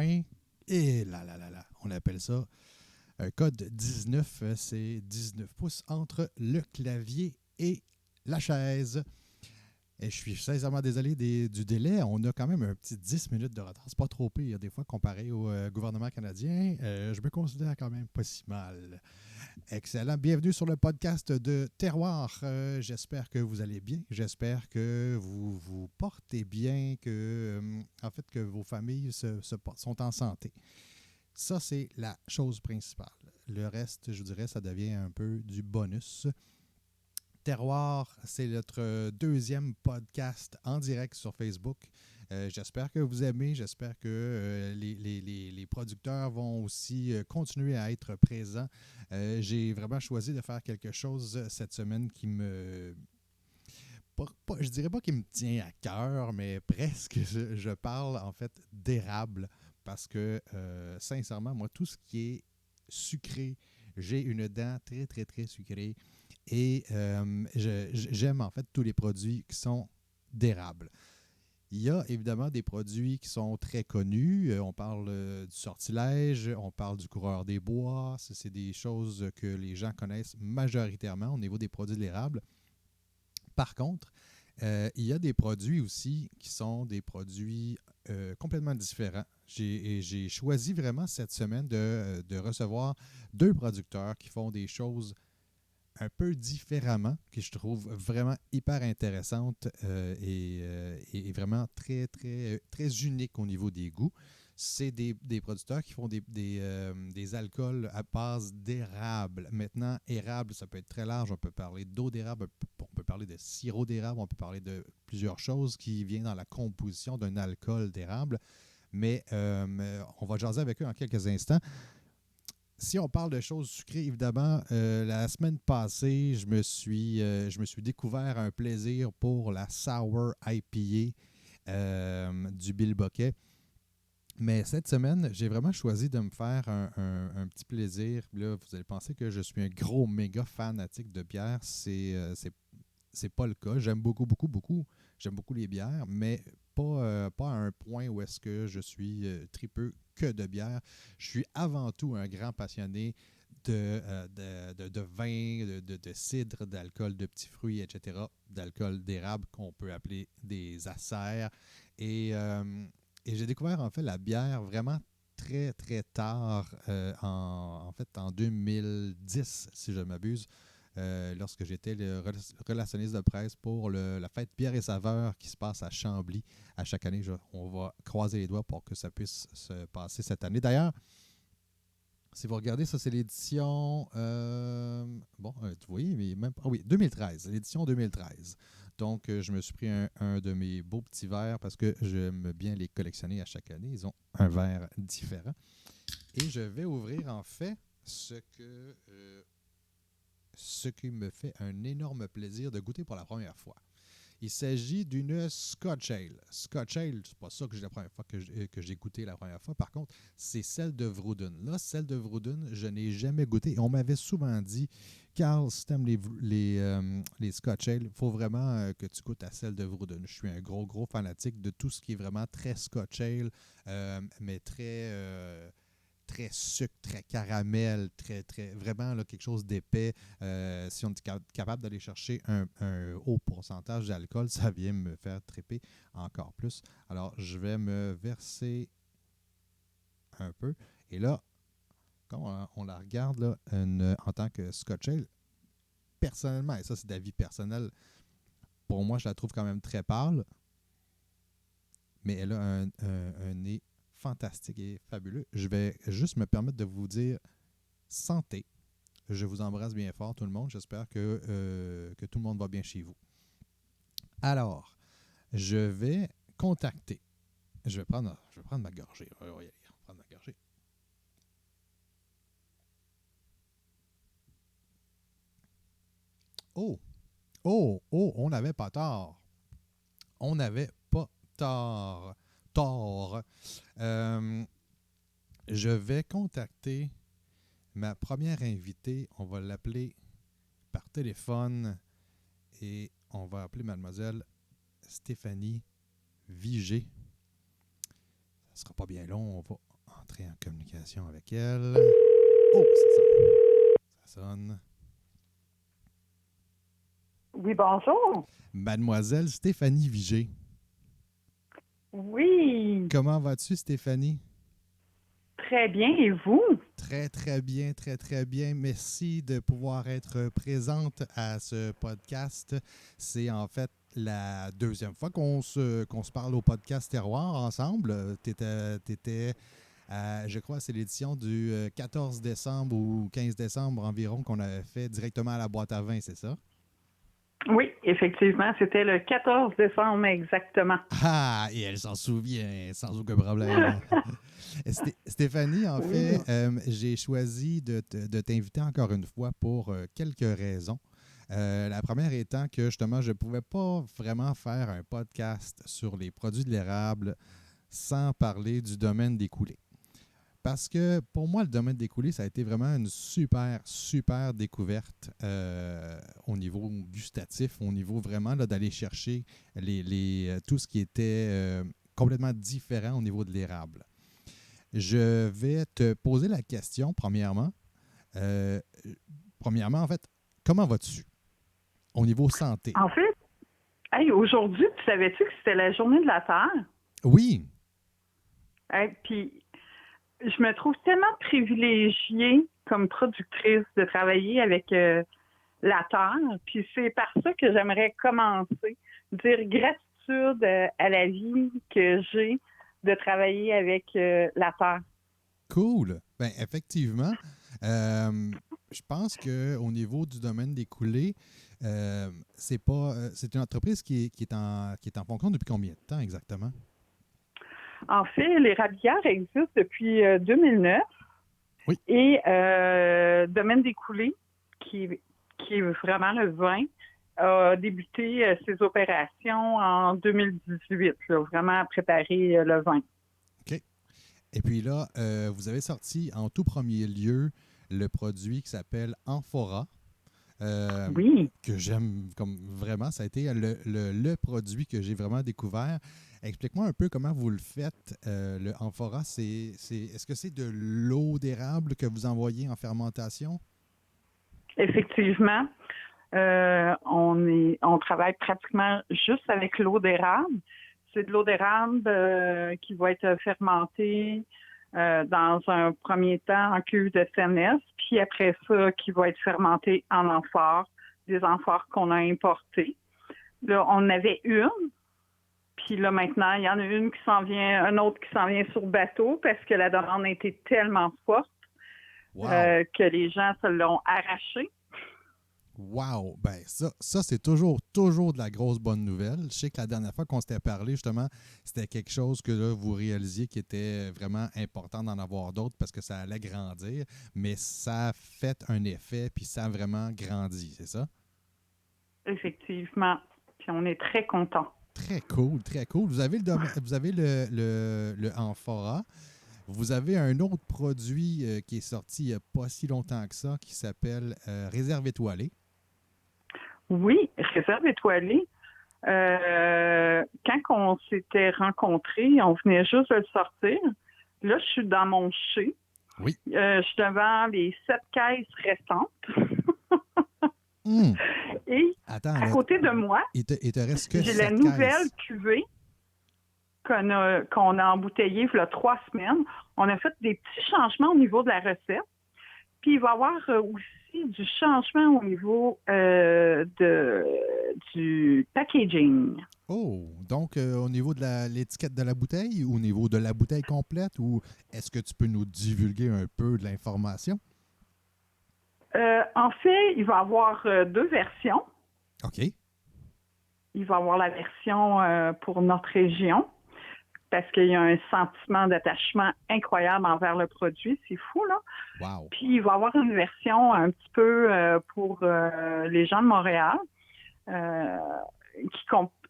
point, et là, on appelle ça un code 19, c'est 19 pouces entre le clavier et la chaise. Et je suis sincèrement désolé du délai. On a quand même un petit 10 minutes de retard. C'est pas trop pire des fois comparé au gouvernement canadien. Je me considère quand même pas si mal. Excellent. Bienvenue sur le podcast de Terroir. J'espère que vous allez bien. J'espère que vous vous portez bien, que vos familles sont en santé. Ça, c'est la chose principale. Le reste, je vous dirais, ça devient un peu du bonus. Terroir, c'est notre deuxième podcast en direct sur Facebook. J'espère que vous aimez. J'espère que les producteurs vont aussi continuer à être présents. J'ai vraiment choisi de faire quelque chose cette semaine qui me... je dirais pas qu'il me tient à cœur, mais presque. Je parle en fait d'érable parce que, sincèrement, moi, tout ce qui est sucré, j'ai une dent très, très, très sucrée. Et j'aime en fait tous les produits qui sont d'érable. Il y a évidemment des produits qui sont très connus. On parle du sortilège, on parle du coureur des bois. C'est des choses que les gens connaissent majoritairement au niveau des produits de l'érable. Par contre, il y a des produits aussi qui sont des produits complètement différents. J'ai choisi vraiment cette semaine de recevoir deux producteurs qui font des choses un peu différemment, que je trouve vraiment hyper intéressante et vraiment très, très, très unique au niveau des goûts. C'est des producteurs qui font des alcools à base d'érable. Maintenant, érable, ça peut être très large. On peut parler d'eau d'érable, on peut parler de sirop d'érable, on peut parler de plusieurs choses qui viennent dans la composition d'un alcool d'érable. Mais on va jaser avec eux en quelques instants. Si on parle de choses sucrées, évidemment, la semaine passée, je me suis découvert un plaisir pour la Sour IPA du Bill Bucket. Mais cette semaine, j'ai vraiment choisi de me faire un petit plaisir. Là, vous allez penser que je suis un gros méga fanatique de bière. C'est pas le cas. J'aime beaucoup, beaucoup, beaucoup. J'aime beaucoup les bières, mais pas à un point où est-ce que je suis tripeux que de bière. Je suis avant tout un grand passionné de vin, de cidre, d'alcool de petits fruits, etc., d'alcool d'érable qu'on peut appeler des acères. Et j'ai découvert en fait la bière vraiment très, très tard, en fait en 2010, si je ne m'abuse. Lorsque j'étais le relationniste de presse pour la fête Bière et Saveurs qui se passe à Chambly à chaque année. On va croiser les doigts pour que ça puisse se passer cette année. D'ailleurs, si vous regardez, ça c'est l'édition, vous voyez, mais même, 2013, l'édition 2013. Donc, je me suis pris un de mes beaux petits verres parce que j'aime bien les collectionner à chaque année. Ils ont un verre différent. Et je vais ouvrir en fait ce qui me fait un énorme plaisir de goûter pour la première fois. Il s'agit d'une Scotch Ale. Scotch Ale, c'est pas ça que j'ai la première fois que j'ai goûté la première fois. Par contre, c'est celle de Vrouden. Là, celle de Vrouden, je n'ai jamais goûté. Et on m'avait souvent dit, Carl, si tu aimes les Scotch Ale, il faut vraiment que tu goûtes à celle de Vrouden. Je suis un gros, gros fanatique de tout ce qui est vraiment très Scotch Ale, mais très sucre, très caramel, très, très, vraiment là, quelque chose d'épais. Si on est capable d'aller chercher un haut pourcentage d'alcool, ça vient me faire triper encore plus. Alors, je vais me verser un peu. Et là, quand on la regarde là, en tant que Scotch Ale, personnellement, et ça c'est d'avis personnel, pour moi, je la trouve quand même très pâle, mais elle a un nez fantastique et fabuleux. Je vais juste me permettre de vous dire santé. Je vous embrasse bien fort, tout le monde. J'espère que tout le monde va bien chez vous. Alors, je vais contacter. Je vais prendre ma gorgée. On va y aller. On va prendre ma gorgée. Oh! Oh! Oh! On n'avait pas tort. On n'avait pas tort. Tort. Je vais contacter ma première invitée. On va l'appeler par téléphone et on va appeler mademoiselle Stéphanie Vigé. Ça ne sera pas bien long. entrer en communication avec elle. Oh, ça sonne. Ça sonne. Oui, bonjour. Mademoiselle Stéphanie Vigé. Oui, Comment vas-tu, Stéphanie? très bien. Et vous? Très, très bien, très, très bien. Merci de pouvoir être présente à ce podcast. C'est en fait la deuxième fois qu'on se parle au podcast Terroir ensemble. T'étais je crois que c'est l'édition du 14 décembre ou 15 décembre environ qu'on avait fait directement à la boîte à vin, c'est ça? Oui, effectivement, c'était le 14 décembre exactement. Ah, et elle s'en souvient sans aucun problème. Stéphanie, en Oui. fait, j'ai choisi de t'inviter encore une fois pour quelques raisons. La première étant que justement, je ne pouvais pas vraiment faire un podcast sur les produits de l'érable sans parler du domaine des coulées. Parce que pour moi, le domaine des coulées, ça a été vraiment une super, super découverte au niveau gustatif, au niveau vraiment là, d'aller chercher tout ce qui était complètement différent au niveau de l'érable. Je vais te poser la question, premièrement. Euh, en fait, comment vas-tu au niveau santé? En fait, hey, aujourd'hui, tu savais-tu que c'était la journée de la Terre? Oui. Hey, puis, je me trouve tellement privilégiée comme productrice de travailler avec la Terre. Puis, c'est par ça que j'aimerais commencer. Dire gratitude à la vie que j'ai de travailler avec la Terre. Cool. Bien, effectivement, je pense qu'au niveau du domaine des coulées, c'est une entreprise qui est en fonction depuis combien de temps exactement? En fait, les rabières existent depuis 2009 Oui. et Domaine des coulées, qui est vraiment le vin, a débuté ses opérations en 2018, là, vraiment à préparer le vin. OK. Et puis là, vous avez sorti en tout premier lieu le produit qui s'appelle Amphora. Oui. Que j'aime comme vraiment. Ça a été le produit que j'ai vraiment découvert. Explique-moi un peu comment vous le faites, le amphora. Est-ce que c'est de l'eau d'érable que vous envoyez en fermentation? Effectivement, on travaille pratiquement juste avec l'eau d'érable. C'est de l'eau d'érable qui va être fermentée dans un premier temps en cuve de CNS, puis après ça, qui va être fermentée en amphore, des amphores qu'on a importés. Là, on en avait une, puis là, maintenant, il y en a une qui s'en vient, un autre qui s'en vient sur bateau parce que la demande a été tellement forte Wow! que les gens se l'ont arraché. Wow! Ben ça c'est toujours de la grosse bonne nouvelle. Je sais que la dernière fois qu'on s'était parlé, justement, c'était quelque chose que là, vous réalisiez qui était vraiment important d'en avoir d'autres parce que ça allait grandir, mais ça a fait un effet puis ça a vraiment grandi, c'est ça? Effectivement. Puis on est très contents. Très cool, très cool. Vous avez le amphora. Vous avez un autre produit qui est sorti il n'y a pas si longtemps que ça qui s'appelle Réserve étoilée. Oui, Réserve étoilée. Quand on s'était rencontrés, on venait juste de le sortir. Là, je suis dans mon chai. Oui. Je suis devant les 7 caisses restantes. Et attends, à là, côté de moi, il te reste que j'ai la 7 nouvelle caisses. cuvée qu'on a embouteillée il y a 3 semaines. On a fait des petits changements au niveau de la recette. Puis il va y avoir aussi du changement au niveau du packaging. Oh, donc au niveau de l'étiquette de la bouteille ou au niveau de la bouteille complète ou est-ce que tu peux nous divulguer un peu de l'information? En fait, il va y avoir 2 versions. OK. Il va y avoir la version pour notre région parce qu'il y a un sentiment d'attachement incroyable envers le produit. C'est fou, là. Wow. Puis il va y avoir une version un petit peu pour les gens de Montréal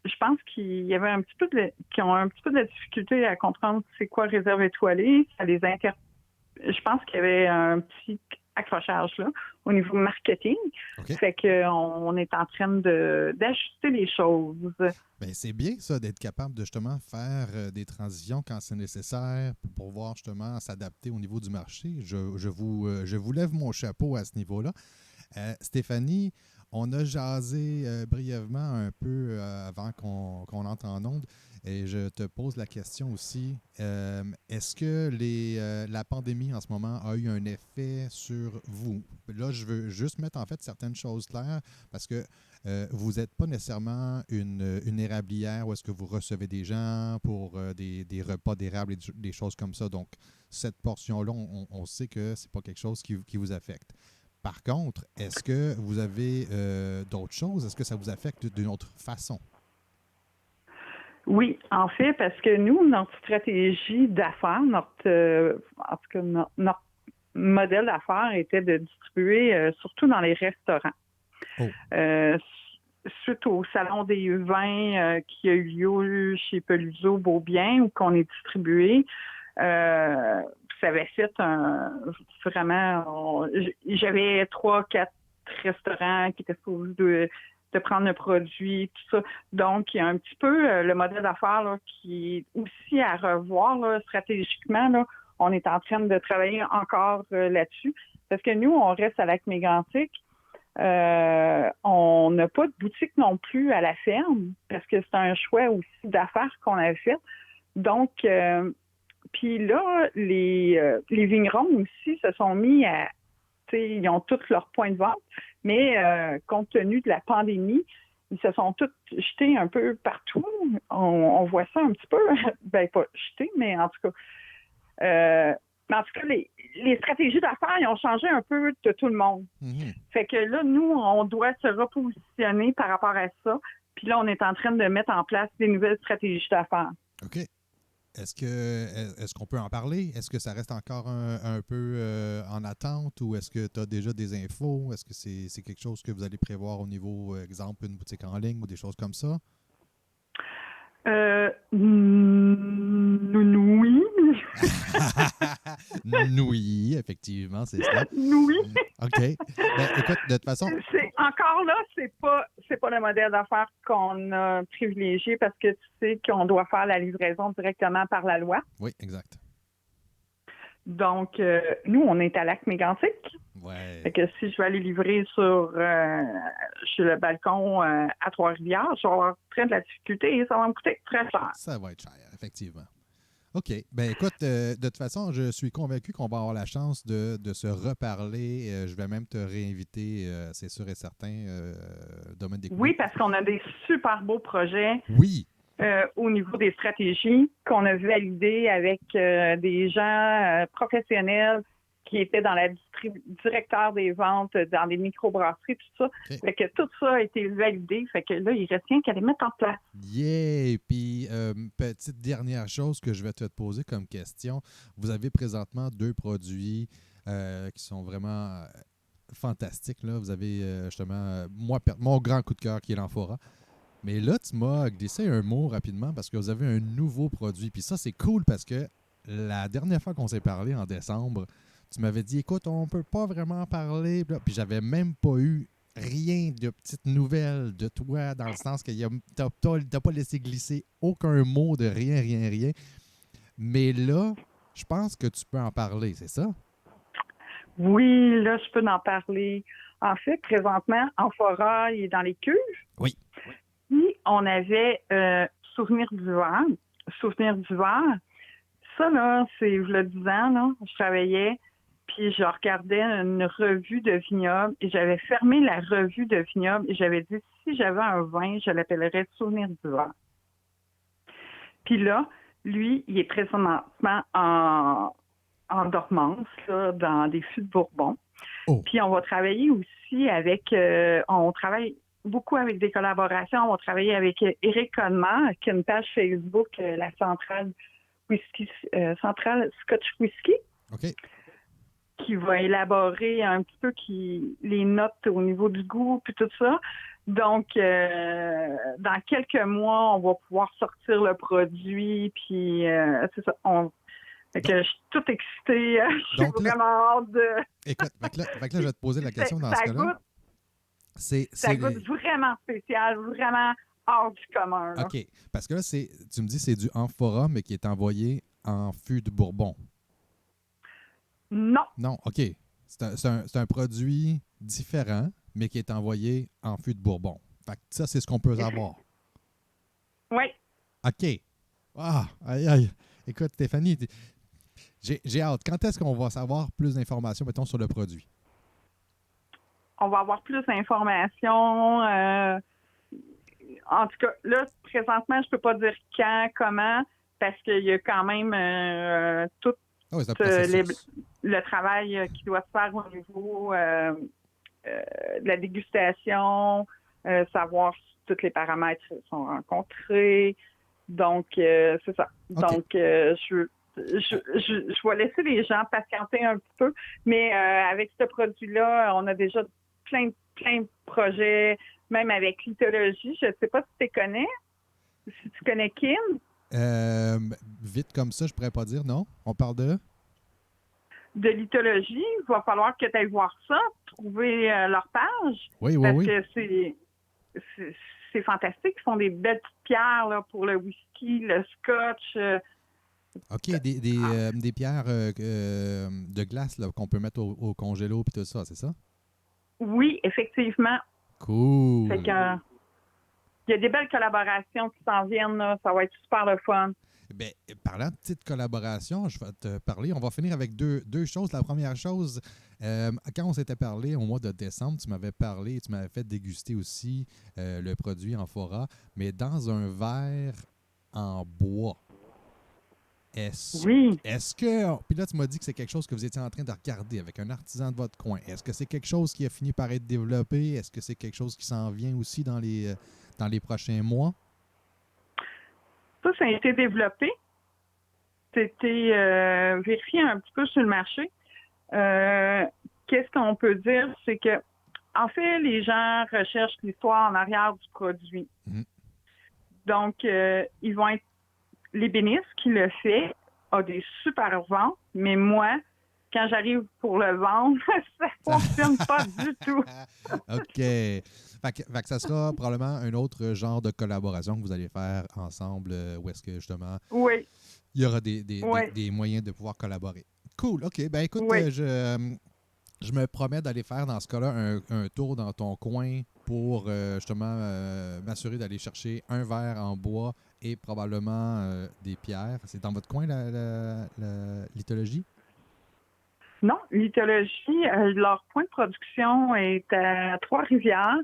je pense qu'il y avait un petit peu qui ont un petit peu de la difficulté à comprendre c'est quoi réserve étoilée. Je pense qu'il y avait un petit accrochage-là au niveau marketing. OK. Fait qu'on est en train d'ajuster les choses. Bien, c'est bien ça, d'être capable de justement faire des transitions quand c'est nécessaire pour pouvoir justement s'adapter au niveau du marché. Je vous lève mon chapeau à ce niveau-là. Stéphanie, on a jasé brièvement un peu avant qu'on entre en onde et je te pose la question aussi. Est-ce que la pandémie en ce moment a eu un effet sur vous? Là, je veux juste mettre en fait certaines choses claires parce que vous n'êtes pas nécessairement une érablière où est-ce que vous recevez des gens pour des repas d'érable et des choses comme ça. Donc, cette portion-là, on sait que c'est pas quelque chose qui vous affecte. Par contre, est-ce que vous avez d'autres choses? Est-ce que ça vous affecte d'une autre façon? Oui, en fait, parce que nous, notre stratégie d'affaires, en tout cas, notre modèle d'affaires était de distribuer surtout dans les restaurants. Oh. Suite au Salon des vins qui a eu lieu chez Peluso Beaubien, où qu'on est distribué, ça avait fait j'avais 3-4 restaurants qui étaient supposés de prendre le produit, tout ça. Donc, il y a un petit peu le modèle d'affaires là, qui est aussi à revoir là, stratégiquement. Là, on est en train de travailler encore là-dessus. Parce que nous, on reste à Lac-Mégantic. On n'a pas de boutique non plus à la ferme parce que c'est un choix aussi d'affaires qu'on a fait. Donc, puis là, les vignerons aussi se sont mis à, ils ont tous leurs points de vente, mais compte tenu de la pandémie, ils se sont tous jetés un peu partout. On voit ça un petit peu, ben pas jetés, mais en tout cas, les stratégies d'affaires, ils ont changé un peu de tout le monde. Mm-hmm. Fait que là, nous, on doit se repositionner par rapport à ça. Puis là, on est en train de mettre en place des nouvelles stratégies d'affaires. OK. Est-ce qu'on peut en parler? Est-ce que ça reste encore un peu en attente ou est-ce que tu as déjà des infos? Est-ce que c'est quelque chose que vous allez prévoir au niveau, exemple, une boutique en ligne ou des choses comme ça? Oui. Oui, effectivement, c'est ça. Oui. OK. Ben, écoute, de toute façon... Encore là, c'est pas le modèle d'affaires qu'on a privilégié parce que tu sais qu'on doit faire la livraison directement par la loi. Oui, exact. Donc, nous, on est à Lac-Mégantic. Ouais. Fait que si je vais aller livrer sur le balcon à Trois-Rivières, je vais avoir très de la difficulté et ça va me coûter très cher. Ça va être cher, effectivement. OK. Ben écoute, de toute façon, je suis convaincu qu'on va avoir la chance de se reparler. Je vais même te réinviter, c'est sûr et certain, domaine des Oui, parce qu'on a des super beaux projets. Oui. Au niveau des stratégies qu'on a validées avec des gens professionnels qui étaient dans la directeur des ventes dans des microbrasseries, tout ça. Okay. Fait que tout ça a été validé. Fait que là, il reste rien qu'à les mettre en place. Yeah! Puis, petite dernière chose que je vais te poser comme question. Vous avez présentement 2 produits qui sont vraiment fantastiques. Là. Vous avez justement, mon grand coup de cœur qui est l'amphora. Mais là, tu m'as glissé un mot rapidement parce que vous avez un nouveau produit. Puis ça, c'est cool parce que la dernière fois qu'on s'est parlé en décembre, tu m'avais dit, écoute, on ne peut pas vraiment en parler. Puis j'avais même pas eu rien de petites nouvelles de toi dans le sens que tu n'as pas laissé glisser aucun mot de rien. Mais là, je pense que tu peux en parler, c'est ça? Oui, là, je peux en parler. En fait, présentement, Amphora, il est dans les cuves. Oui. Puis, on avait Souvenir d'hiver. Souvenir d'hiver. Ça, là, c'est il y a 10 ans, là, je travaillais, puis je regardais une revue de vignoble et j'avais fermé la revue de vignoble et j'avais dit, si j'avais un vin, je l'appellerais Souvenir d'hiver. Puis là, lui, il est présentement en dormance, là, dans des fûts de Bourbon. Oh. Puis on va travailler aussi avec, on travaille beaucoup avec des collaborations. On va travailler avec Éric Connement, qui a une page Facebook, la Centrale Whisky, Centrale Scotch Whisky, OK. qui va élaborer un petit peu les notes au niveau du goût puis tout ça. Donc, dans quelques mois, on va pouvoir sortir le produit. Puis, c'est ça. Fait que je suis toute excitée. J'ai donc là, vraiment hâte de... écoute, fait que là, je vais te poser la question dans ce Ça cas-là. goûte, C'est ça goûte vraiment spécial, vraiment hors du commun. Là. OK. Parce que là, tu me dis c'est du amphora, mais qui est envoyé en fût de Bourbon. Non, Non, OK. C'est un produit différent, mais qui est envoyé en fût de Bourbon. Fait que ça, c'est ce qu'on peut avoir. oui. OK. Ah, aïe, aïe. Écoute, Stéphanie, j'ai hâte. Quand est-ce qu'on va savoir plus d'informations, mettons, sur le produit? On va avoir plus d'informations. En tout cas, là, présentement, je peux pas dire quand, comment, parce qu'il y a quand même tout Ah oui, c'est un processus. le travail qui doit se faire au niveau de la dégustation, savoir si tous les paramètres sont rencontrés. Donc, c'est ça. OK. Donc, je vais laisser les gens patienter un petit peu, mais avec ce produit-là, on a déjà plein de projets, même avec lithologie. Je ne sais pas si tu connais, si tu connais Kim. Vite comme ça, je pourrais pas dire non. On parle de... De lithologie, il va falloir que tu ailles voir ça, trouver leur page. Oui, oui, parce oui. que c'est fantastique. Ils font des belles petites pierres là, pour le whisky, le scotch. OK, des pierres de glace là, qu'on peut mettre au congélo et tout ça, c'est ça? Oui, effectivement. Cool. Fait que, il y a des belles collaborations qui s'en viennent. Là. Ça va être super le fun. Ben, parlant de petite collaboration, je vais te parler. On va finir avec deux choses. La première chose, quand on s'était parlé au mois de décembre, tu m'avais parlé, tu m'avais fait déguster aussi le produit Amphora, mais dans un verre en bois. Oui. Est-ce que. Puis là, tu m'as dit que c'est quelque chose que vous étiez en train de regarder avec un artisan de votre coin. Est-ce que c'est quelque chose qui a fini par être développé? Est-ce que c'est quelque chose qui s'en vient aussi dans les prochains mois? Ça a été développé. C'était vérifié un petit peu sur le marché. Qu'est-ce qu'on peut dire? C'est que, en fait, les gens recherchent l'histoire en arrière du produit. Mhm. Donc, ils vont être l'ébéniste qui le fait a des super ventes, mais moi, quand j'arrive pour le vendre, ça fonctionne pas du tout. OK. Fait que ça sera probablement un autre genre de collaboration que vous allez faire ensemble, où est-ce que justement Oui, il y aura oui, des moyens de pouvoir collaborer. Cool. OK. Ben écoute, oui. je me promets d'aller faire dans ce cas-là un tour dans ton coin pour justement m'assurer d'aller chercher un verre en bois et probablement des pierres. C'est dans votre coin, la lithologie? Non, lithologie, leur point de production est à Trois-Rivières,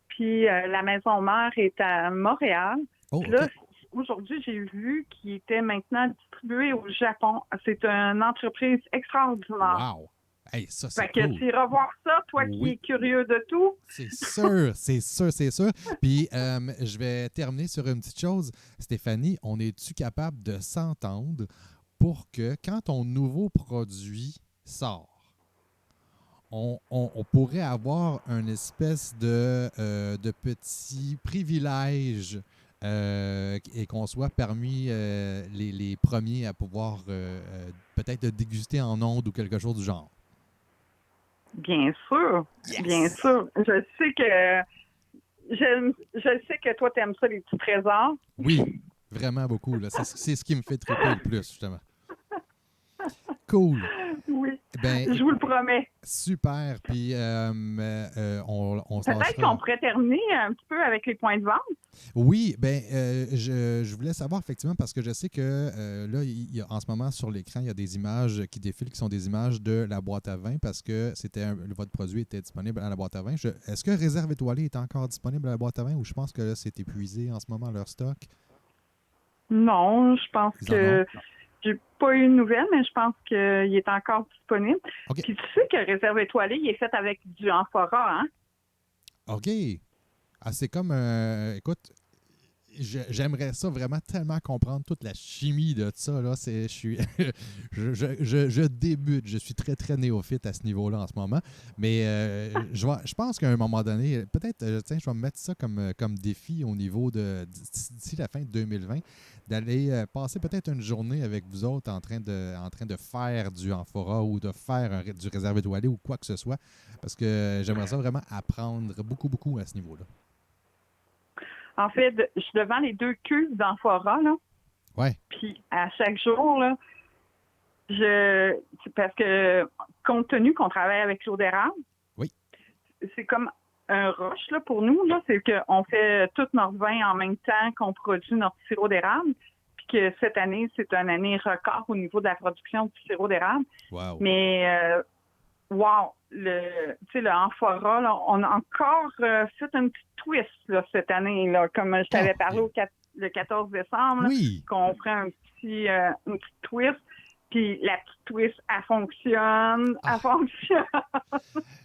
puis la maison mère est à Montréal. Oh, Puis là, OK. aujourd'hui, j'ai vu qu'il était maintenant distribué au Japon. C'est une entreprise extraordinaire. Wow! Hey, ça, c'est Fait que cool. tu iras voir ça, toi qui Oui. es curieux de tout. C'est sûr, c'est sûr, c'est sûr. Puis, je vais terminer sur une petite chose. Stéphanie, on est-tu capable de s'entendre pour que quand ton nouveau produit sort, on pourrait avoir une espèce de petit privilège et qu'on soit parmi les premiers à pouvoir peut-être le déguster en ondes ou quelque chose du genre? Bien sûr, bien Yes! sûr. Je sais que toi, tu aimes ça, les petits trésors. Oui, vraiment beaucoup. Là. C'est ce qui me fait triper le plus, justement. Cool. Oui, Ben, je vous le promets. super. Puis, on se Peut-être qu'on lâchera. pourrait terminer un petit peu avec les points de vente. Oui, ben, je voulais savoir effectivement parce que je sais que là, en ce moment sur l'écran, il y a des images qui défilent qui sont des images de la boîte à vin parce que votre produit était disponible à la boîte à vin. Est-ce que Réserve étoilée est encore disponible à la boîte à vin ou je pense que là, c'est épuisé en ce moment leur stock? Non, je pense Ils en ont? que j'ai pas eu de nouvelles, mais je pense qu'il est encore disponible. OK. Puis tu sais que Réserve étoilée, il est fait avec du amphora, hein? OK. Ah, c'est comme, écoute, j'aimerais ça vraiment tellement comprendre toute la chimie de ça. Là. Je débute. Je suis très, très néophyte à ce niveau-là en ce moment. Mais je pense qu'à un moment donné, peut-être, tiens, je vais me mettre ça comme défi au niveau d'ici la fin de 2020, d'aller passer peut-être une journée avec vous autres en train de faire du amphora ou de faire du réservé doualé ou quoi que ce soit. Parce que j'aimerais ça vraiment apprendre beaucoup, beaucoup à ce niveau-là. En fait, je suis devant les 2 cuves d'amphora, là. Ouais. Puis à chaque jour, là, parce que compte tenu qu'on travaille avec l'eau d'érable, oui, c'est comme un rush là, pour nous. Là, c'est qu'on fait tout notre vin en même temps qu'on produit notre sirop d'érable. Puis que cette année, c'est une année record au niveau de la production du sirop d'érable. wow. Mais wow, le amphora, là, on a encore fait un petit twist là, cette année, là, comme je t'avais parlé le 14 décembre, oui. qu'on ferait une petite twist. Puis la petite twist, elle fonctionne. Elle fonctionne.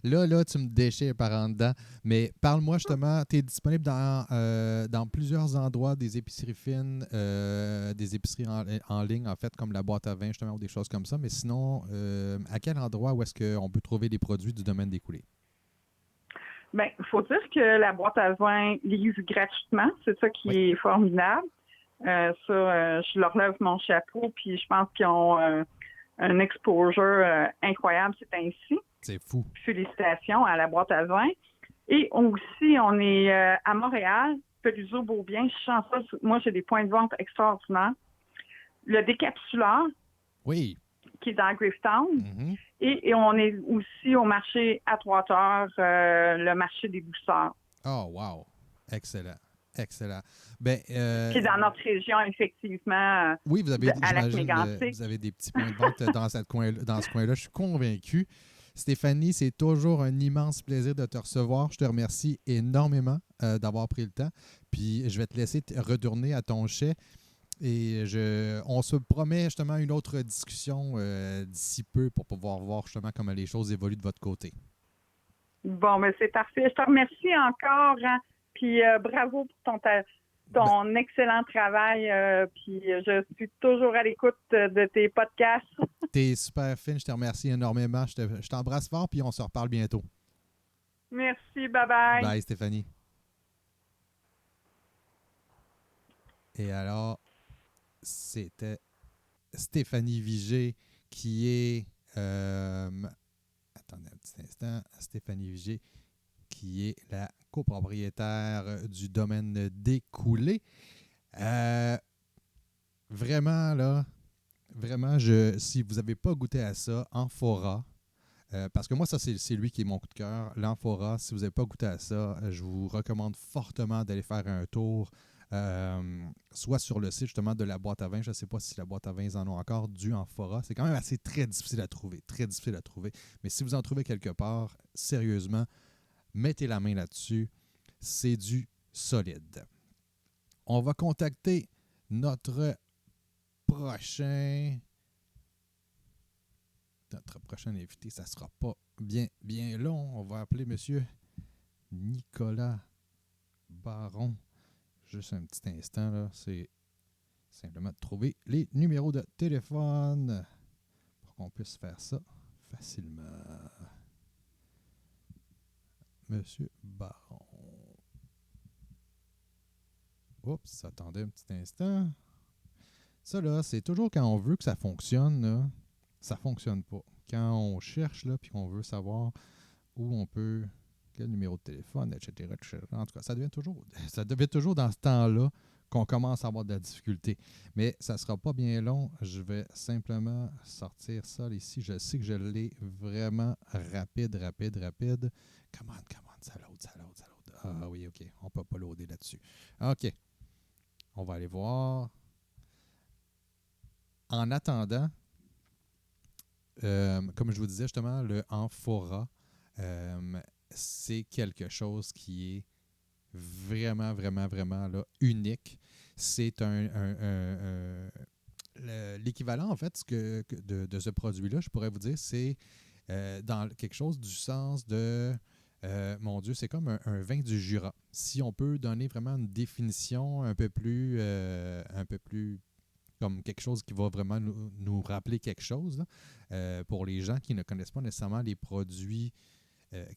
Là, tu me déchires par en dedans. Mais parle-moi justement, tu es disponible dans plusieurs endroits, des épiceries fines, des épiceries en ligne, en fait, comme la boîte à vin, justement, ou des choses comme ça. Mais sinon, à quel endroit où est-ce qu'on peut trouver des produits du domaine des coulées? Bien, il faut dire que la boîte à vin livre gratuitement. C'est ça qui est formidable. Je leur lève mon chapeau, puis je pense qu'ils ont un exposure incroyable, c'est ainsi. C'est fou. Félicitations à la boîte à vin. Et aussi, on est à Montréal, Peluso-Beaubien. Je suis chanceuse. Moi, j'ai des points de vente extraordinaires. Le décapsuleur, oui, qui est dans Griftown. Mm-hmm. Et on est aussi au marché à Trois-Heures, le marché des boussards. Oh, wow. Excellent. Excellent. Ben, qui est dans notre région, effectivement. Oui, vous avez, j'imagine, vous avez des petits points de vente dans ce coin-là. Je suis convaincu. Stéphanie, c'est toujours un immense plaisir de te recevoir. Je te remercie énormément d'avoir pris le temps. Puis je vais te laisser retourner à ton chai. Et on se promet justement une autre discussion d'ici peu pour pouvoir voir justement comment les choses évoluent de votre côté. Bon, mais c'est parfait. Je te remercie encore. Hein. Puis bravo pour ton excellent travail. Puis je suis toujours à l'écoute de tes podcasts. T'es super fine. Je te remercie énormément. Je t'embrasse fort, puis on se reparle bientôt. Merci. Bye-bye. Bye, Stéphanie. Et alors, c'était Stéphanie Vigé qui est... attendez un petit instant. Stéphanie Vigé qui est la copropriétaire du domaine des coulées. Vraiment, là, si vous n'avez pas goûté à ça, amphora, parce que moi, ça, c'est lui qui est mon coup de cœur, l'amphora, si vous n'avez pas goûté à ça, je vous recommande fortement d'aller faire un tour, soit sur le site justement de la boîte à vin, je ne sais pas si la boîte à vin, ils en ont encore, du amphora. C'est quand même très difficile à trouver, mais si vous en trouvez quelque part, sérieusement, mettez la main là-dessus, c'est du solide. On va contacter notre prochain invité. Ça ne sera pas bien long. On va appeler M. Nicolas Baron. Juste un petit instant, là. C'est simplement de trouver les numéros de téléphone pour qu'on puisse faire ça facilement. Monsieur Baron. Oups, attendez un petit instant. Ça, là, c'est toujours quand on veut que ça fonctionne, là, ça ne fonctionne pas. Quand on cherche, là, puis qu'on veut savoir où on peut, quel numéro de téléphone, etc., etc. En tout cas, ça devient toujours dans ce temps-là qu'on commence à avoir de la difficulté. Mais ça ne sera pas bien long. Je vais simplement sortir ça ici. Je sais que je l'ai vraiment rapide. Come on, ça load. Ah oui, OK. On ne peut pas loader là-dessus. OK. On va aller voir. En attendant, comme je vous disais justement, le amphora, c'est quelque chose qui est vraiment là, unique. C'est l'équivalent, en fait, de ce produit-là, je pourrais vous dire, c'est dans quelque chose du sens de mon Dieu, c'est comme un vin du Jura. Si on peut donner vraiment une définition un peu plus comme quelque chose qui va vraiment nous rappeler quelque chose, là, pour les gens qui ne connaissent pas nécessairement les produits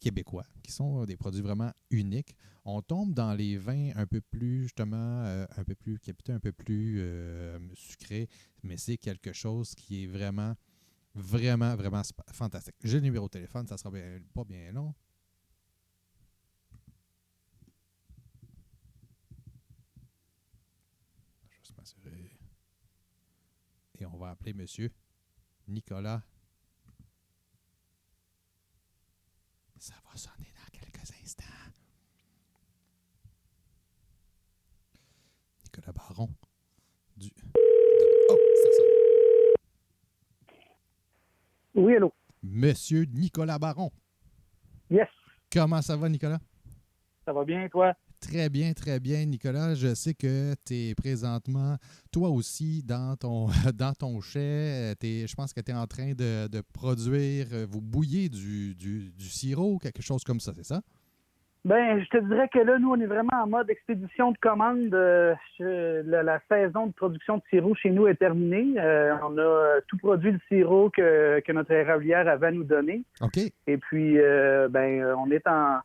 québécois, qui sont des produits vraiment uniques. On tombe dans les vins un peu plus, justement, un peu plus capiteux, un peu plus sucrés, mais c'est quelque chose qui est vraiment, vraiment, vraiment fantastique. J'ai le numéro de téléphone, ça sera pas bien long. Je vais juste m'assurer. Et on va appeler monsieur Nicolas. Ça va sonner dans quelques instants. Nicolas Baron. Oh, ça sonne. Oui, allô? Monsieur Nicolas Baron. Yes, Comment ça va, Nicolas? ça va bien, toi? Très bien, Nicolas. Je sais que tu es présentement, toi aussi, dans ton, dans ton chai. Je pense que tu es en train de produire, vous bouillez du sirop, quelque chose comme ça, c'est ça? Ben, je te dirais que là, nous, on est vraiment en mode expédition de commande. La saison de production de sirop chez nous est terminée. On a tout produit le sirop que notre érablière avait à nous donner. OK. Et puis, on est en...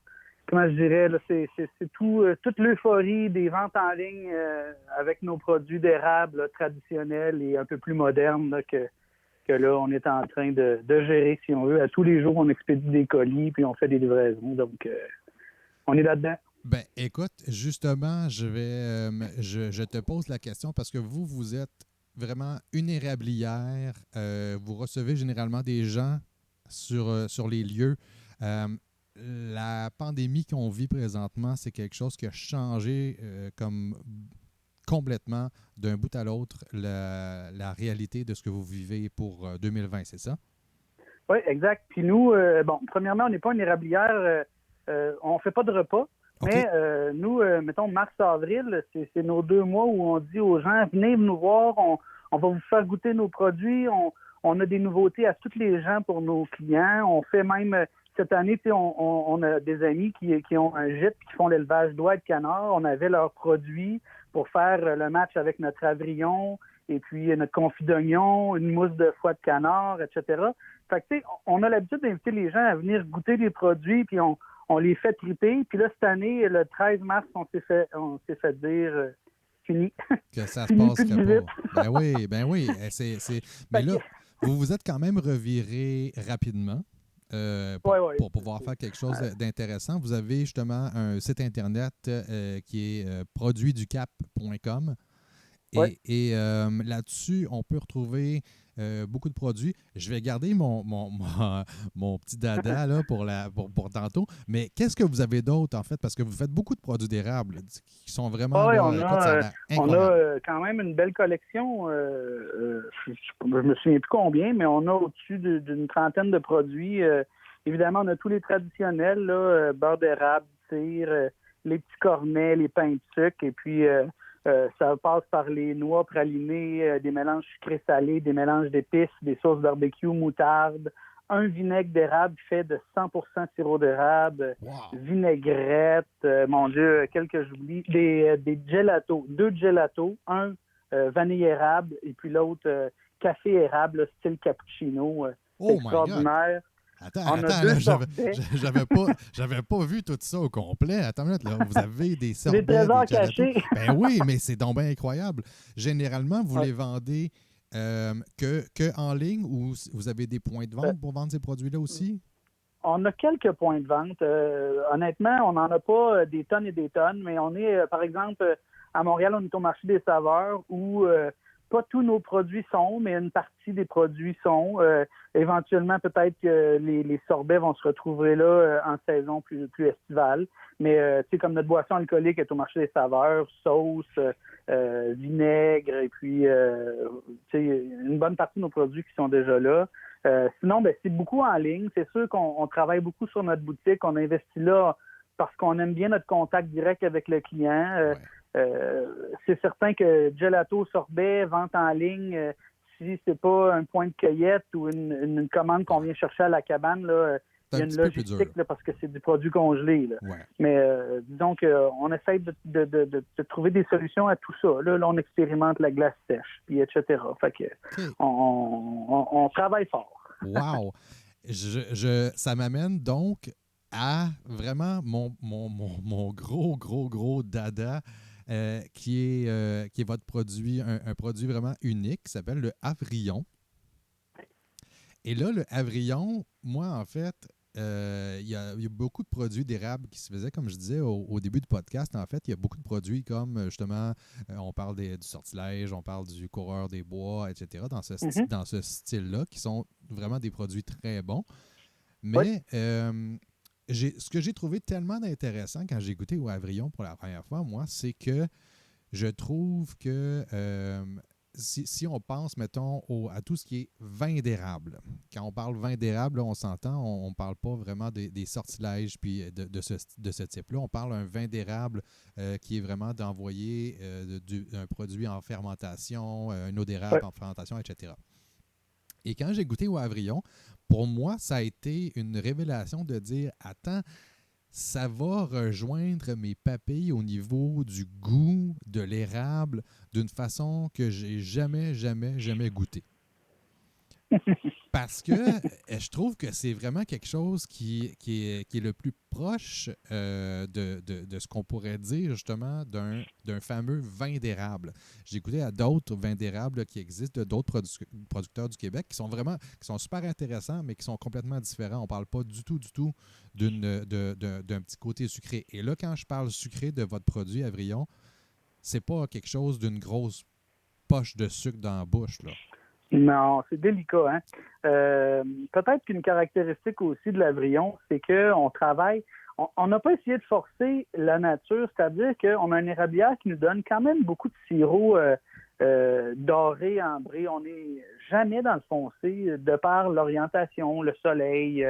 Comment je dirais, là, c'est tout, toute l'euphorie des ventes en ligne avec nos produits d'érable là, traditionnels et un peu plus modernes là, que là, on est en train de gérer, si on veut. À tous les jours, on expédie des colis puis on fait des livraisons. Donc, on est là-dedans. Ben, écoute, justement, je te pose la question parce que vous êtes vraiment une érablière. Vous recevez généralement des gens sur les lieux. La pandémie qu'on vit présentement, c'est quelque chose qui a changé comme complètement d'un bout à l'autre la réalité de ce que vous vivez pour 2020, c'est ça? Oui, exact. Puis nous, premièrement, on n'est pas une érablière, on fait pas de repas. OK. Mais nous, mettons, mars-avril, c'est nos 2 mois où on dit aux gens, venez nous voir, on va vous faire goûter nos produits, on a des nouveautés à tous les gens pour nos clients. On fait même, cette année, on a des amis qui ont un gîte, qui font l'élevage d'oies et de canards. On avait leurs produits pour faire le match avec notre avrillon et puis notre confit d'oignon, une mousse de foie de canard, etc. Fait que, tu sais, on a l'habitude d'inviter les gens à venir goûter les produits, puis on les fait triper. Puis là, cette année, le 13 mars, on s'est fait dire fini. Que ça se Fini, passerait plus de pas. Ben oui. Mais là, vous vous êtes quand même reviré rapidement pour pouvoir faire quelque chose d'intéressant. Vous avez justement un site Internet qui est produitsducap.com. Et là-dessus, on peut retrouver beaucoup de produits. Je vais garder mon petit dada là, pour tantôt. Mais qu'est-ce que vous avez d'autre, en fait? Parce que vous faites beaucoup de produits d'érable qui sont vraiment... Oui, là, on écoute, ça a l'air incroyable. a quand même une belle collection. Je me souviens plus combien, mais on a au-dessus d'une trentaine de produits. Évidemment, on a tous les traditionnels, là, beurre d'érable, cire, les petits cornets, les pains de sucre, et puis... ça passe par les noix pralinées, des mélanges sucrés-salés, des mélanges d'épices, des sauces barbecue, moutarde, un vinaigre d'érable fait de 100% sirop d'érable, vinaigrette, mon Dieu, quel que j'oublie, des gelatos, 2 gelatos, un vanille érable et puis l'autre café érable, style cappuccino, extraordinaire. Attends, là, j'avais pas vu tout ça au complet. Attends une minute, là, vous avez des sorbets, des trésors des gelatos. cachés. Ben oui, mais c'est donc bien incroyable. Généralement, vous les vendez que en ligne ou vous avez des points de vente pour vendre ces produits-là aussi? On a quelques points de vente. Honnêtement, on n'en a pas des tonnes et des tonnes, mais on est, par exemple, à Montréal, on est au marché des saveurs où pas tous nos produits sont, mais une partie des produits sont. Éventuellement, peut-être que les sorbets vont se retrouver là en saison plus estivale. Mais tu sais, comme notre boisson alcoolique est au marché des saveurs, sauce, vinaigre, et puis tu sais, une bonne partie de nos produits qui sont déjà là. Sinon, c'est beaucoup en ligne. C'est sûr qu'on travaille beaucoup sur notre boutique. On investit là parce qu'on aime bien notre contact direct avec le client. C'est certain que gelato, sorbet, vente en ligne, si c'est pas un point de cueillette ou une commande qu'on vient chercher à la cabane, là, C'est il y un a une petit peu plus dur. logistique là, parce que c'est du produit congelé. Là. Ouais. Mais disons qu'on essaie de trouver des solutions à tout ça. Là, on expérimente la glace sèche, puis etc. Fait que on travaille fort. Wow! Ça m'amène donc à vraiment mon gros dada qui est votre produit, un produit vraiment unique qui s'appelle le Avrillon. Et là, le Avrillon, moi, en fait, il y a beaucoup de produits d'érable qui se faisaient, comme je disais au début du podcast. En fait, il y a beaucoup de produits comme, justement, on parle du sortilège, on parle du coureur des bois, etc., dans ce style-là, qui sont vraiment des produits très bons. Mais ce que j'ai trouvé tellement intéressant quand j'ai goûté au Avrillon pour la première fois, moi, c'est que je trouve que si on pense, mettons, à tout ce qui est vin d'érable, quand on parle vin d'érable, là, on s'entend, on ne parle pas vraiment des sortilèges puis de ce type-là. On parle d'un vin d'érable qui est vraiment d'envoyer un produit en fermentation, un eau d'érable en fermentation, etc. Et quand j'ai goûté au Avrillon, pour moi, ça a été une révélation de dire, attends, ça va rejoindre mes papilles au niveau du goût de l'érable d'une façon que j'ai jamais goûté. Parce que je trouve que c'est vraiment quelque chose qui est le plus proche de ce qu'on pourrait dire justement d'un fameux vin d'érable. J'ai goûté à d'autres vins d'érable qui existent, d'autres producteurs du Québec qui sont super intéressants, mais qui sont complètement différents. On ne parle pas du tout d'un petit côté sucré. Et là, quand je parle sucré de votre produit Avrillon, c'est pas quelque chose d'une grosse poche de sucre dans la bouche, là. Non, c'est délicat. Hein? Peut-être qu'une caractéristique aussi de l'Avrillon, c'est qu'on travaille, on n'a pas essayé de forcer la nature, c'est-à-dire qu'on a un érablière qui nous donne quand même beaucoup de sirop doré, ambré. On n'est jamais dans le foncé de par l'orientation, le soleil.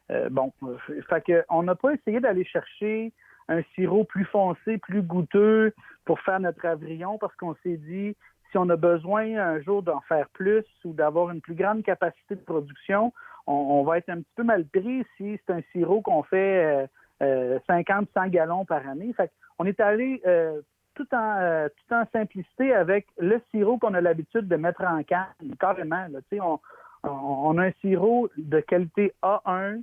Fait que on n'a pas essayé d'aller chercher un sirop plus foncé, plus goûteux pour faire notre Avrillon parce qu'on s'est dit si on a besoin un jour d'en faire plus ou d'avoir une plus grande capacité de production, on va être un petit peu mal pris si c'est un sirop qu'on fait 50-100 gallons par année. Fait qu'on est allé tout en simplicité avec le sirop qu'on a l'habitude de mettre en canne, carrément. Là, on a un sirop de qualité A1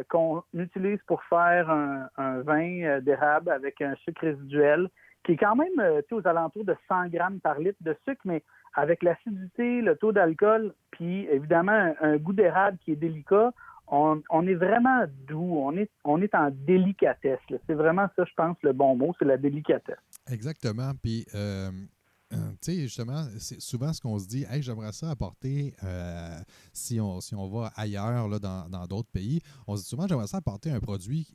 qu'on utilise pour faire un vin d'érable avec un sucre résiduel qui est quand même aux alentours de 100 grammes par litre de sucre, mais avec l'acidité, le taux d'alcool, puis évidemment un goût d'érable qui est délicat, on est vraiment doux, on est en délicatesse. Là. C'est vraiment ça, je pense, le bon mot, c'est la délicatesse. Exactement. Puis, tu sais, justement, c'est souvent ce qu'on se dit, hey, j'aimerais ça apporter, si on va ailleurs, là, dans d'autres pays, on se dit souvent, j'aimerais ça apporter un produit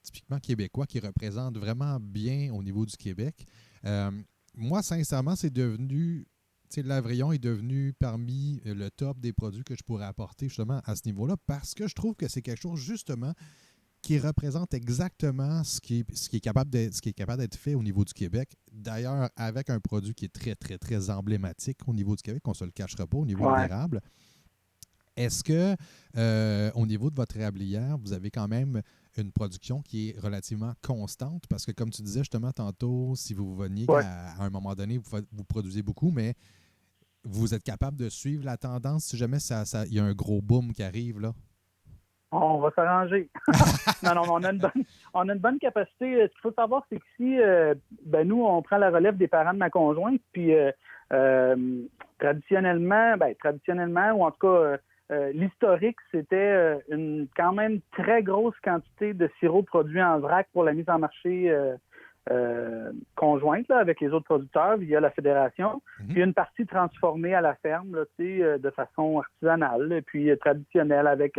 typiquement québécois qui représente vraiment bien au niveau du Québec. Moi, sincèrement, c'est devenu, tu sais, l'Avrillon est devenu parmi le top des produits que je pourrais apporter justement à ce niveau-là parce que je trouve que c'est quelque chose justement qui représente exactement ce qui est capable d'être fait au niveau du Québec. D'ailleurs, avec un produit qui est très, très, très emblématique au niveau du Québec, on ne se le cachera pas, au niveau de l'érable. Est-ce que, au niveau de votre érablière, vous avez quand même une production qui est relativement constante? Parce que, comme tu disais justement tantôt, si vous veniez à un moment donné, vous produisez beaucoup, mais vous êtes capable de suivre la tendance si jamais il y a un gros boom qui arrive, là? On va s'arranger. Non, on a une bonne capacité. Ce qu'il faut savoir, c'est qu'ici, nous, on prend la relève des parents de ma conjointe, puis traditionnellement, ou en tout cas, l'historique, c'était une quand même très grosse quantité de sirop produit en vrac pour la mise en marché conjointe là, avec les autres producteurs via la fédération, puis une partie transformée à la ferme là, de façon artisanale, et puis traditionnelle avec...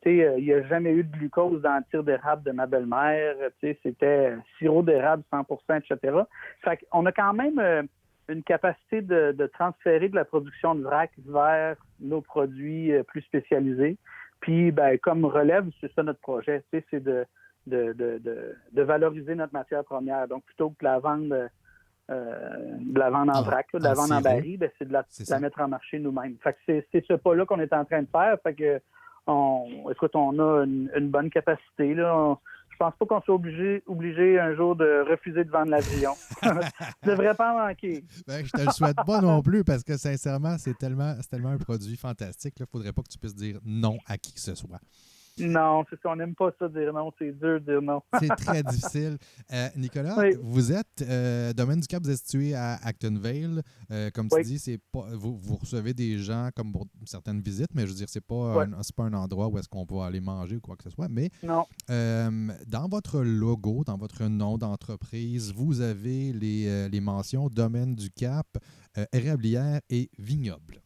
il n'y a jamais eu de glucose dans le tir d'érable de ma belle-mère. C'était sirop d'érable 100%, etc. Fait qu'on a quand même une capacité de transférer de la production de vrac vers nos produits plus spécialisés. Puis, comme relève, c'est ça notre projet. C'est de valoriser notre matière première. Donc, plutôt que de la vendre en vrac, de la vendre en baril, c'est de la mettre en marché nous-mêmes. Fait que c'est ce pas-là qu'on est en train de faire. Fait que écoute, on a une bonne capacité, là. Je pense pas qu'on soit obligé un jour de refuser de vendre l'avion. Ça devrait pas en manquer. Ben, je te le souhaite pas non plus parce que sincèrement, c'est tellement un produit fantastique. Il ne faudrait pas que tu puisses dire non à qui que ce soit. Non, c'est ça. On n'aime pas ça dire non. C'est dur de dire non. C'est très difficile. Nicolas, Oui. vous êtes, Domaine du Cap, vous êtes situé à Acton Vale. Comme tu dis, c'est pas, vous recevez des gens comme pour certaines visites, mais je veux dire, c'est pas un endroit où est-ce qu'on peut aller manger ou quoi que ce soit. Mais non. Dans votre logo, dans votre nom d'entreprise, vous avez les mentions Domaine du Cap, érablière et vignoble.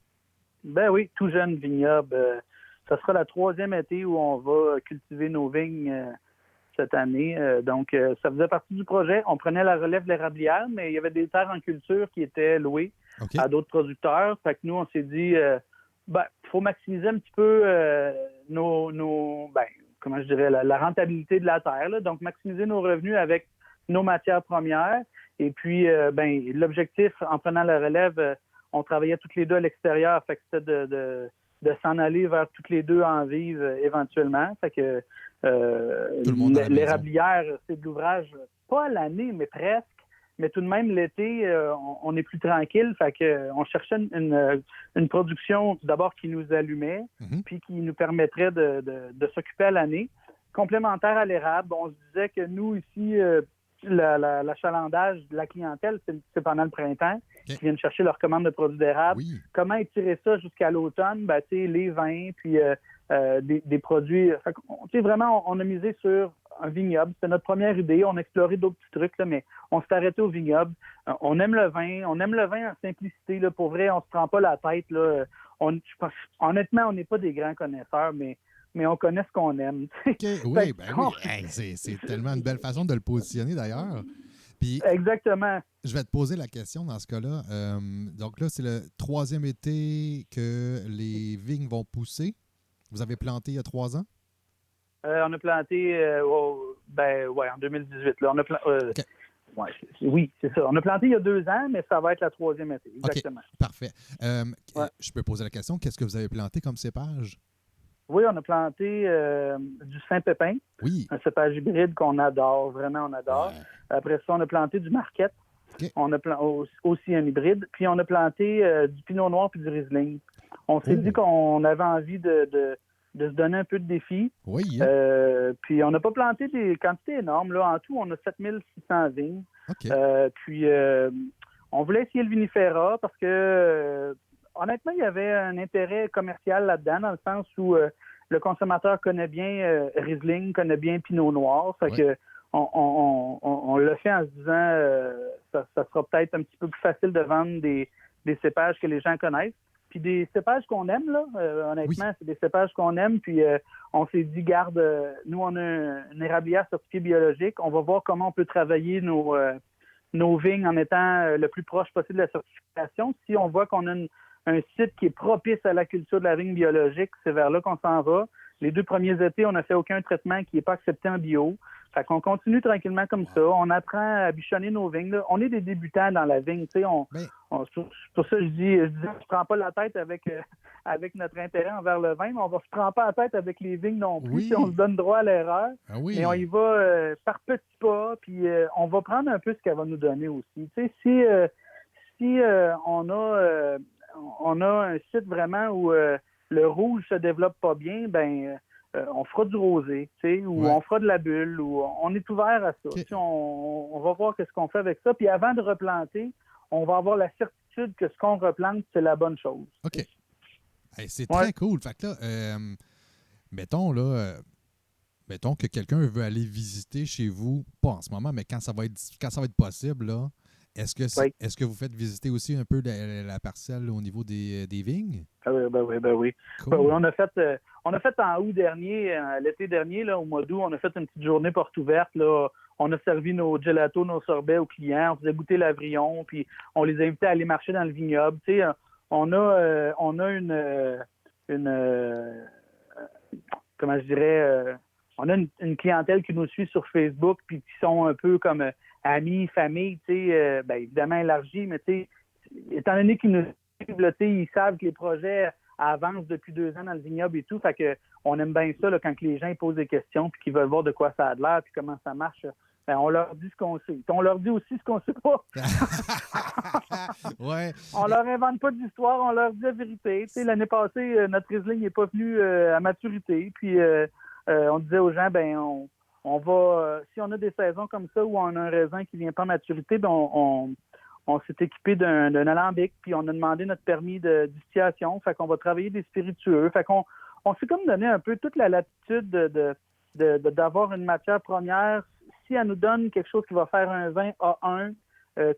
Ben oui, tout jeune vignoble. Ça sera la 3e été où on va cultiver nos vignes cette année. Donc, ça faisait partie du projet. On prenait la relève de l'érablière, mais il y avait des terres en culture qui étaient louées à d'autres producteurs. Fait que nous, on s'est dit, faut maximiser un petit peu la rentabilité de la terre. Là. Donc, maximiser nos revenus avec nos matières premières. Et puis, l'objectif, en prenant la relève, on travaillait toutes les deux à l'extérieur. Fait que c'était de s'en aller vers toutes les deux en vive éventuellement. Fait que l'érablière, c'est de l'ouvrage, pas à l'année, mais presque. Mais tout de même, l'été, on est plus tranquille. Fait que on cherchait une production d'abord qui nous allumait, puis qui nous permettrait de s'occuper à l'année. Complémentaire à l'érable, on se disait que nous, ici, l'achalandage de la clientèle, c'est pendant le printemps, qui viennent chercher leur commande de produits d'érable. Oui. Comment étirer ça jusqu'à l'automne? Ben, les vins, puis des produits. Vraiment, on a misé sur un vignoble. C'était notre première idée. On a exploré d'autres petits trucs, là, mais on s'est arrêté au vignoble. On aime le vin. On aime le vin en simplicité. Là. Pour vrai, on se prend pas la tête. Là. Honnêtement, on n'est pas des grands connaisseurs, mais on connaît ce qu'on aime. Oui. Hey, c'est tellement une belle façon de le positionner, d'ailleurs. Puis, exactement. Je vais te poser la question dans ce cas-là. Donc là, c'est le 3e été que les vignes vont pousser. Vous avez planté il y a 3 ans? On a planté en 2018. Là. Oui, c'est ça. On a planté il y a 2 ans, mais ça va être la 3e été. Exactement. OK, parfait. Je peux poser la question, qu'est-ce que vous avez planté comme cépage? Oui, on a planté du Saint-Pépin. Oui. Un cépage hybride qu'on adore, vraiment on adore. Ouais. Après ça, on a planté du Marquette. Okay. On a aussi un hybride. Puis on a planté du Pinot Noir puis du Riesling. On s'est dit qu'on avait envie de se donner un peu de défi. Oui. Puis on n'a pas planté des quantités énormes. Là. En tout, on a 7600 vignes. Okay. Puis on voulait essayer le vinifera parce que honnêtement, il y avait un intérêt commercial là-dedans, dans le sens où le consommateur connaît bien Riesling, connaît bien Pinot Noir. Fait que on l'a fait en se disant ça sera peut-être un petit peu plus facile de vendre des cépages que les gens connaissent. Puis des cépages qu'on aime, là, honnêtement, c'est des cépages qu'on aime. Puis on s'est dit, garde, nous, on a une érablière certifiée biologique. On va voir comment on peut travailler nos vignes en étant le plus proche possible de la certification. Si on voit qu'on a un site qui est propice à la culture de la vigne biologique, c'est vers là qu'on s'en va. Les 2 premiers étés, on n'a fait aucun traitement qui n'est pas accepté en bio. Fait qu'on continue tranquillement comme ça. On apprend à bichonner nos vignes. Là. On est des débutants dans la vigne. Pour ça, je dis, je prends pas la tête avec notre intérêt envers le vin, mais on se prend pas la tête avec les vignes non plus. Oui. On se donne droit à l'erreur. Ah oui. Mais on y va par petits pas, puis on va prendre un peu ce qu'elle va nous donner aussi. Si on a un site vraiment où le rouge se développe pas bien, on fera du rosé, ou on fera de la bulle, ou on est ouvert à ça. Okay. On va voir qu'est-ce qu'on fait avec ça. Puis avant de replanter, on va avoir la certitude que ce qu'on replante, c'est la bonne chose. OK. Hey, c'est très cool. Fait que là, mettons que quelqu'un veut aller visiter chez vous, pas en ce moment, mais quand ça va être possible, là, est-ce que vous faites visiter aussi un peu la parcelle au niveau des vignes? Ben oui. Cool. On a fait en août dernier, l'été dernier, là, au mois d'août, on a fait une petite journée porte ouverte. Là. On a servi nos gelatos, nos sorbets aux clients. On faisait goûter l'Avrillon, puis on les invitait à aller marcher dans le vignoble. Tu sais, on a une comment je dirais, on a une clientèle qui nous suit sur Facebook, puis qui sont un peu comme amis, famille, tu sais, évidemment élargie, mais tu sais, étant donné qu'ils nous suivent, ils savent que les projets avance depuis 2 ans dans le vignoble et tout. Fait que on aime bien ça là, quand les gens ils posent des questions puis qu'ils veulent voir de quoi ça a l'air puis comment ça marche. Ben, on leur dit ce qu'on sait. Puis on leur dit aussi ce qu'on sait pas. Ouais. On leur invente pas d'histoire, on leur dit la vérité. Tu sais, l'année passée, notre Riesling n'est pas venu à maturité. Puis on disait aux gens, ben on va, si on a des saisons comme ça où on a un raisin qui vient pas à maturité, ben on s'est équipé d'un alambic, puis on a demandé notre permis de distillation. Fait qu'on va travailler des spiritueux. Fait qu'on s'est comme donné un peu toute la latitude d'avoir une matière première. Si elle nous donne quelque chose qui va faire un vin A1,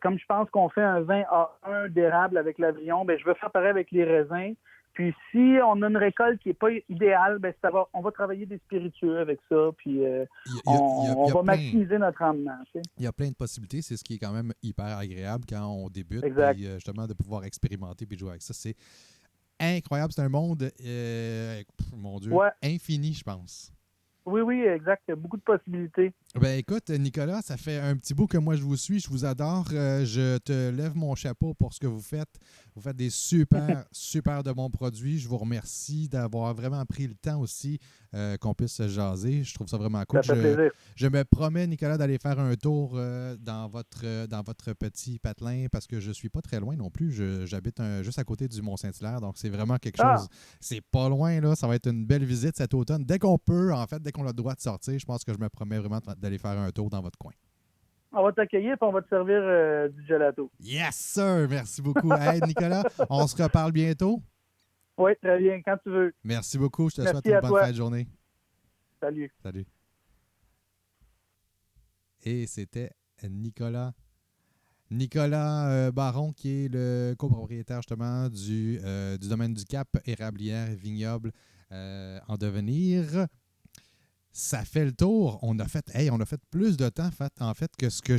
comme je pense qu'on fait un vin A1 d'érable avec l'Avrillon, ben je veux faire pareil avec les raisins. Puis si on a une récolte qui n'est pas idéale, ben on va travailler des spiritueux avec ça, puis on va maximiser notre rendement. Tu sais. Il y a plein de possibilités, c'est ce qui est quand même hyper agréable quand on débute. Exact. Puis justement, de pouvoir expérimenter et jouer avec ça, c'est incroyable. C'est un monde, mon Dieu, infini, je pense. Oui, exact. Il y a beaucoup de possibilités. Ben écoute, Nicolas, ça fait un petit bout que moi je vous suis, je vous adore. Je te lève mon chapeau pour ce que vous faites. Vous faites des super de bons produits. Je vous remercie d'avoir vraiment pris le temps aussi qu'on puisse se jaser. Je trouve ça vraiment cool. Ça fait plaisir. Je me promets, Nicolas, d'aller faire un tour dans votre petit patelin parce que je suis pas très loin non plus. J'habite juste à côté du Mont-Saint-Hilaire, donc c'est vraiment quelque chose. C'est pas loin, là. Ça va être une belle visite cet automne. Dès qu'on peut, en fait, dès qu'on a le droit de sortir, je pense que je me promets vraiment d'aller faire un tour dans votre coin. On va t'accueillir et on va te servir du gelato. Yes, sir! Merci beaucoup. Hey, Nicolas, on se reparle bientôt? Oui, très bien, quand tu veux. Merci beaucoup. Je te souhaite une bonne fin de journée. Salut. Salut. Et c'était Nicolas Baron, qui est le copropriétaire justement du domaine du Cap, érablière et vignoble en devenir. Ça fait le tour. On a fait plus de temps en fait que ce que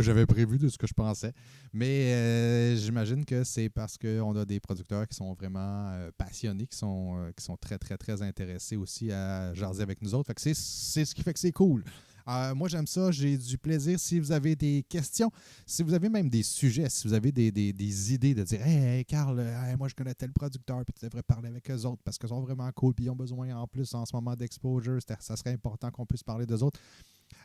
j'avais prévu, de ce que je pensais. Mais j'imagine que c'est parce qu'on a des producteurs qui sont vraiment passionnés, qui sont très, très, très intéressés aussi à jaser avec nous autres. Fait que c'est ce qui fait que c'est cool. Moi, j'aime ça. J'ai du plaisir. Si vous avez des questions, si vous avez même des sujets, si vous avez des idées de dire « Hey, Carl, moi, je connais tel producteur, puis tu devrais parler avec eux autres parce qu'ils sont vraiment cool, puis ils ont besoin en plus en ce moment d'exposure. Ça serait important qu'on puisse parler d'eux autres. »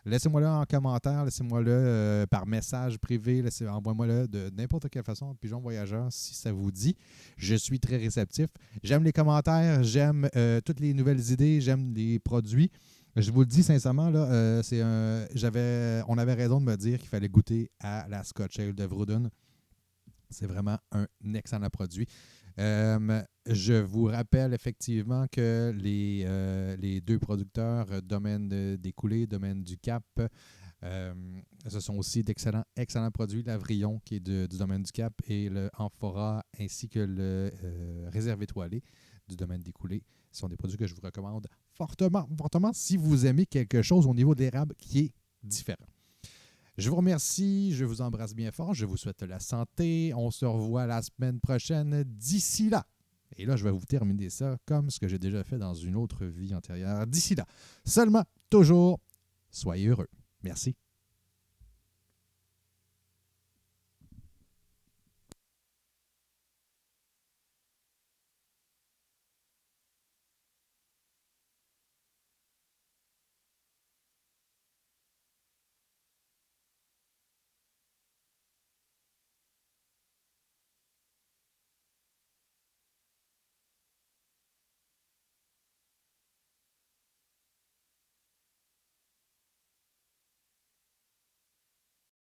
Laissez-moi-le en commentaire, laissez-moi-le par message privé, envoyez-moi-le de n'importe quelle façon, Pigeon Voyageur, si ça vous dit. Je suis très réceptif. J'aime les commentaires, j'aime toutes les nouvelles idées, j'aime les produits. Je vous le dis sincèrement, là, on avait raison de me dire qu'il fallait goûter à la Scotch Ale de Vrouden. C'est vraiment un excellent produit. Je vous rappelle effectivement que les deux producteurs, Domaine des Coulées, Domaine du Cap, ce sont aussi excellents produits. L'Avrillon, qui est du Domaine du Cap, et le Amphora, ainsi que le Réserve étoilé du Domaine des Coulées. Ce sont des produits que je vous recommande fortement si vous aimez quelque chose au niveau de l'érable qui est différent. Je vous remercie, je vous embrasse bien fort, je vous souhaite la santé. On se revoit la semaine prochaine. D'ici là, et là, je vais vous terminer ça comme ce que j'ai déjà fait dans une autre vie antérieure. D'ici là, seulement, toujours, soyez heureux. Merci.